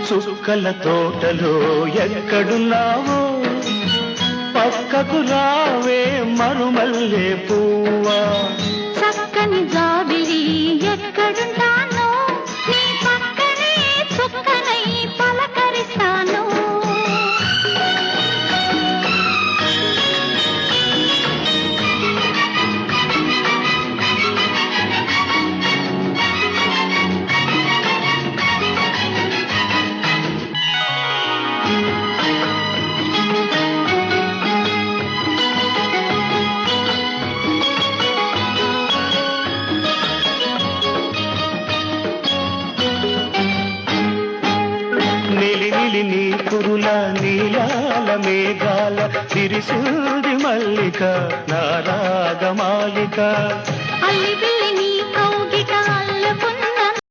చుక్కల తోటలో ఎక్కడున్నావో పక్కకు రావే మరుమల్లె పువ్వా. చక్కని జాబిలి ఎక్కడుంటానో నీ పక్కనే చుక్కనై పలకరిస్తాను. నిలి నిలి నీ కురుల నీలాల మేఘాల విరిసింది మల్లిక నా రాగమాలిక. అల్లి